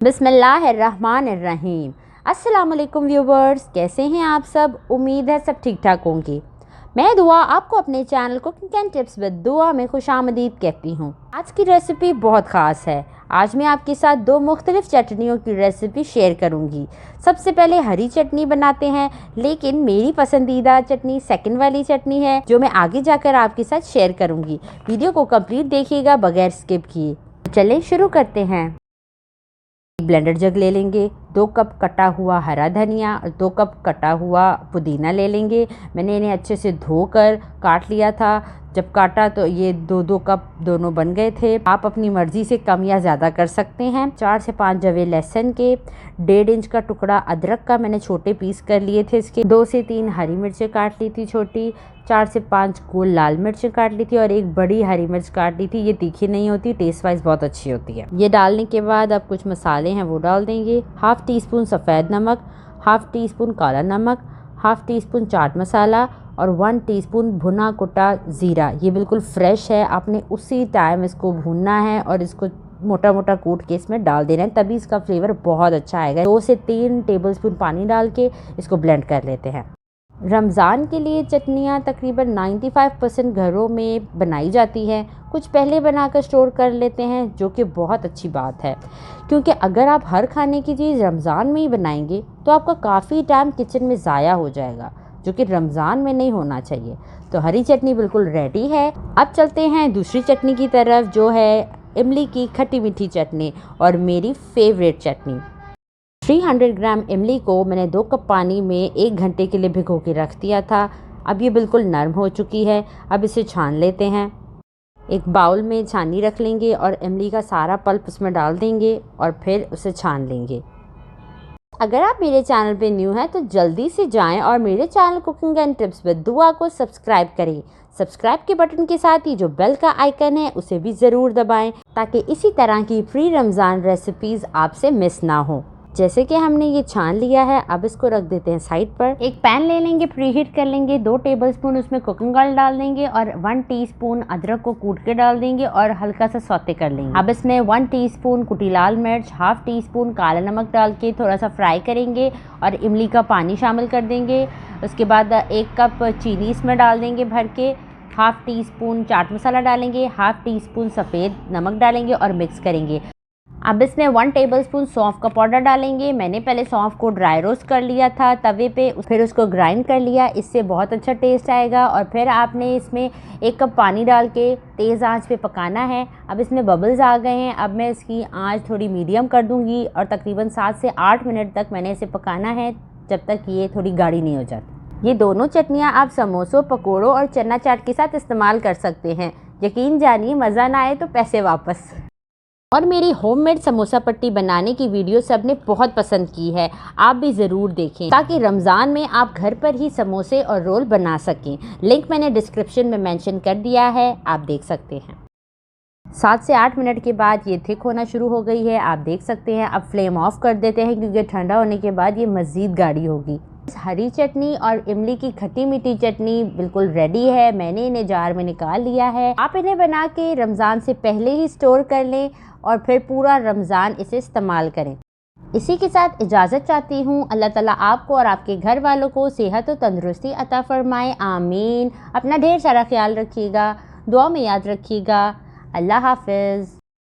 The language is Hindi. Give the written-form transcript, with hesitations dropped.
बिस्मिल्लाहिर्रहमानिर्रहीम। अस्सलाम वालेकुम व्यूवर्स, कैसे हैं आप सब। उम्मीद है सब ठीक ठाक होंगे। मैं दुआ आपको अपने channel cooking and tips with दुआ में खुशामदीद कहती हूँ। आज की रेसिपी बहुत ख़ास है। आज मैं आपके साथ दो मुख्तलिफ चटनियों की रेसिपी शेयर करूँगी। सबसे पहले हरी चटनी बनाते हैं, लेकिन मेरी पसंदीदा चटनी सेकंड वाली चटनी है जो मैं आगे जाकर आपके साथ शेयर करूँगी। वीडियो को कंप्लीट देखिएगा बगैर स्किप किए। चलें शुरू करते हैं। ब्लेंडर जग ले लेंगे, 2 कप कटा हुआ हरा धनिया और 2 कप कटा हुआ पुदीना ले लेंगे। मैंने इन्हें अच्छे से धोकर काट लिया था। जब काटा तो ये 2-2 कप दोनों बन गए थे। आप अपनी मर्ज़ी से कम या ज़्यादा कर सकते हैं। 4 से 5 जवे लहसुन के, 1.5 इंच का टुकड़ा अदरक का मैंने छोटे पीस कर लिए थे इसके। 2 से 3 हरी मिर्चें काट ली थी छोटी, 4 से 5 गोल लाल मिर्चें काट ली थी और एक बड़ी हरी मिर्च काट ली थी। ये तीखी नहीं होती, टेस्ट वाइज बहुत अच्छी होती है। ये डालने के बाद अब कुछ मसाले हैं वो डाल देंगे। हाफ़ टी स्पून सफ़ेद नमक, हाफ़ टी स्पून काला नमक, half tea spoon chaat masala और 1 टीस्पून भुना कुटा ज़ीरा। ये बिल्कुल फ्रेश है, आपने उसी टाइम इसको भूनना है और इसको मोटा मोटा कूट के इसमें डाल देना है, तभी इसका फ्लेवर बहुत अच्छा आएगा। 2 से 3 टेबलस्पून पानी डाल के इसको ब्लेंड कर लेते हैं। रमज़ान के लिए चटनियाँ तकरीबन 95% घरों में बनाई जाती हैं। कुछ पहले बनाकर स्टोर कर लेते हैं, जो कि बहुत अच्छी बात है, क्योंकि अगर आप हर खाने की चीज़ रमज़ान में ही बनाएंगे तो आपका काफ़ी टाइम किचन में ज़ाया हो जाएगा, जो कि रमज़ान में नहीं होना चाहिए। तो हरी चटनी बिल्कुल रेडी है। अब चलते हैं दूसरी चटनी की तरफ, जो है इमली की खट्टी मीठी चटनी और मेरी फेवरेट चटनी। 300 ग्राम इमली को मैंने 2 कप पानी में 1 घंटे के लिए भिगो के रख दिया था। अब ये बिल्कुल नरम हो चुकी है। अब इसे छान लेते हैं। एक बाउल में छानी रख लेंगे और इमली का सारा पल्प उसमें डाल देंगे और फिर उसे छान लेंगे। अगर आप मेरे चैनल पे न्यू हैं तो जल्दी से जाएं और मेरे channel cooking and tips with दुआ को सब्सक्राइब करें। सब्सक्राइब के बटन के साथ ही जो बेल का आइकन है उसे भी ज़रूर दबाएं, ताकि इसी तरह की फ्री रमज़ान रेसिपीज़ आपसे मिस ना हो। जैसे कि हमने ये छान लिया है, अब इसको रख देते हैं साइड पर। एक पैन ले लेंगे, प्री हीट कर लेंगे। 2 टेबलस्पून उसमें कुकिंग ऑयल डाल देंगे और 1 टीस्पून अदरक को कूट के डाल देंगे और हल्का सा सौते कर लेंगे। अब इसमें 1 टीस्पून कुटी लाल मिर्च, हाफ़ टीस्पून काला नमक डाल के थोड़ा सा फ्राई करेंगे और इमली का पानी शामिल कर देंगे। उसके बाद 1 कप चीनी इसमें डाल देंगे भर के। हाफ़ टीस्पून चाट मसाला डालेंगे, हाफ़ टीस्पून सफ़ेद नमक डालेंगे और मिक्स करेंगे। अब इसमें 1 टेबलस्पून सौंफ का पाउडर डालेंगे। मैंने पहले सौंफ को ड्राई रोस्ट कर लिया था तवे पे, फिर उसको ग्राइंड कर लिया। इससे बहुत अच्छा टेस्ट आएगा। और फिर आपने इसमें 1 कप पानी डाल के तेज़ आंच पे पकाना है। अब इसमें बबल्स आ गए हैं। अब मैं इसकी आंच थोड़ी मीडियम कर दूंगी और तकरीबन 7 से 8 मिनट तक मैंने इसे पकाना है, जब तक ये थोड़ी गाढ़ी नहीं हो जाती। ये दोनों चटनियाँ आप समोसों, पकौड़ों और चना चाट के साथ इस्तेमाल कर सकते हैं। यकीन जानिए, मज़ा ना आए तो पैसे वापस। और मेरी होममेड समोसा पट्टी बनाने की वीडियो सबने बहुत पसंद की है, आप भी ज़रूर देखें, ताकि रमज़ान में आप घर पर ही समोसे और रोल बना सकें। लिंक मैंने डिस्क्रिप्शन में मेंशन कर दिया है, आप देख सकते हैं। 7 से 8 मिनट के बाद ये थिक होना शुरू हो गई है, आप देख सकते हैं। अब फ्लेम ऑफ कर देते हैं, क्योंकि ठंडा होने के बाद ये मज़ीद गाढ़ी होगी। हरी चटनी और इमली की खट्टी मीठी चटनी बिल्कुल रेडी है। मैंने इन्हें जार में निकाल लिया है। आप इन्हें बना के रमज़ान से पहले ही स्टोर कर लें और फिर पूरा रमज़ान इसे इस्तेमाल करें। इसी के साथ इजाज़त चाहती हूँ। अल्लाह ताला आपको और आपके घर वालों को सेहत और तंदुरुस्ती अता फ़रमाए, आमीन। अपना ढेर सारा ख्याल रखिएगा, दुआ में याद रखिएगा। अल्लाह हाफ़िज़।